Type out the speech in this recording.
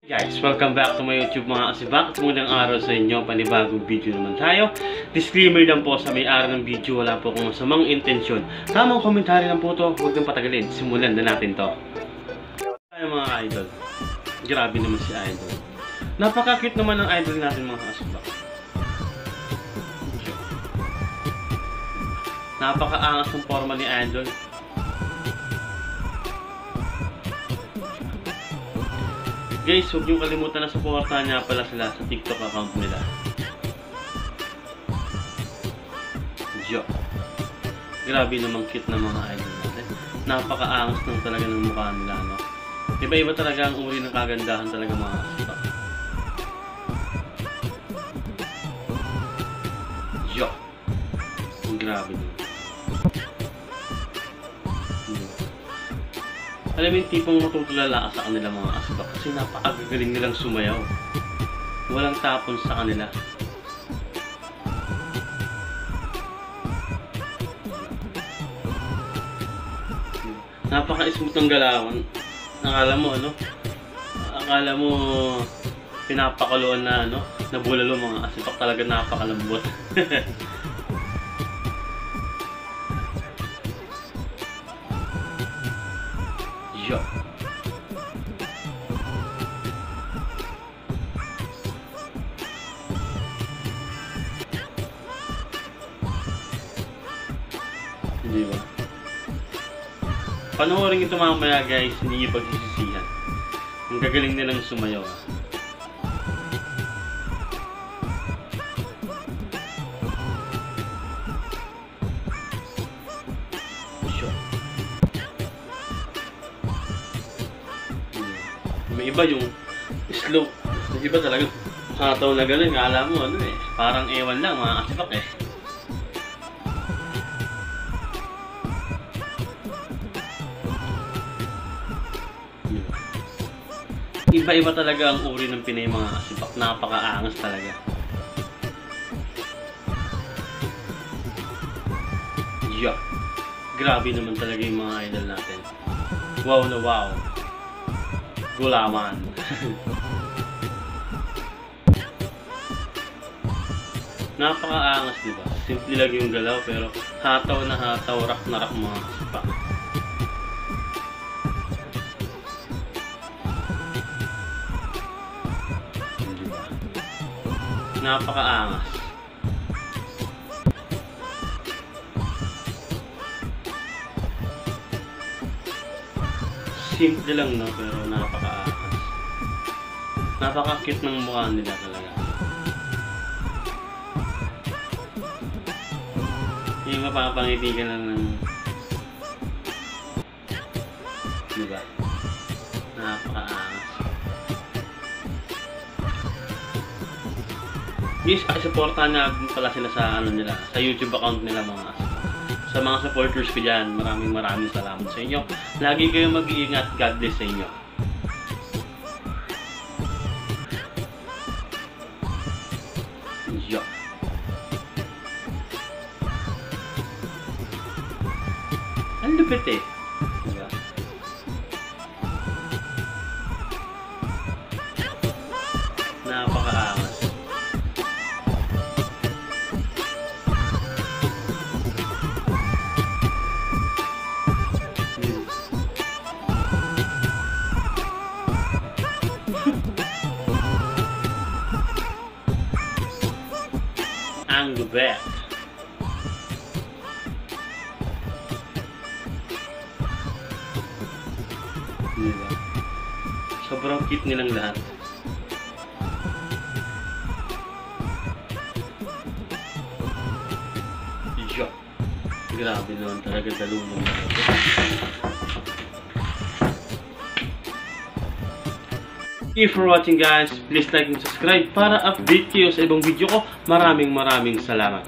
Guys, welcome back to my YouTube mga kasibak. At magandang araw sa inyo, panibagong video naman tayo. Disclaimer lang po sa may-ari ng video, wala po akong masamang intensyon. Tamang komentary lang po to, huwag nang patagalin. Simulan na natin to. Ay mga idol, grabe naman si idol. Napaka-cute naman ng idol natin mga kasibak. Napaka-angas ng forma ni idol. Guys, huwag niyong kalimutan na supportahan niya pala sila sa TikTok account nila. Jo. Grabe namang cute na mga idol natin. Napaka-angas lang talaga ng mukha nila, no? Iba-iba talaga ang uri ng kagandahan talaga mga kasibak. Jo. Grabe naman. Alam mo yung tipong matutulala ka sa kanila mga kasibak kasi napakagaling nilang sumayaw. Walang tapon sa kanila. Napaka-smooth ng galawan. Akala mo ano? Akala mo pinapakuluan na ano? Nabulalo mga kasibak, talaga napakalambot. Yo. Hindi ba? Panoorin ito mamaya guys, hindi nyo pagsisisihan. Ang gagaling nilang sumayaw. May iba yung slow. May iba talaga hataw na gano'n. Kala mo ano eh. Parang ewan lang mga kasibak eh. Iba-iba talaga ang uri ng Pinay mga kasibak. Napaka-angas talaga. Yeah. Grabe naman talaga yung mga idol natin. Wow na wow. Gulaman. Napaka-angas diba? Simple lang yung galaw pero hataw na hataw, rak na rak mga kasibak. Diba? Napaka-angas. Simple lang no, pero napaka-angas. Napaka-cute ng mukha nila talaga. Yung mapapangiti ka lang ng... Diba? Napaka-angas. Guys, supportahan na pala sila sa ano nila, sa YouTube account nila mga kasibak. Sa mga supporters ko dyan, maraming salamat sa inyo. Lagi kayong mag-iingat. God bless sa inyo. Yo. Ang lupit eh. Diba? Napaka-angas. Ang lupit. Diba? Sobrang cute nilang lahat. Yo. Grabe naman talaga dalulong. Thank you for watching guys. Please like and subscribe para update kayo sa ibang video ko. Maraming salamat.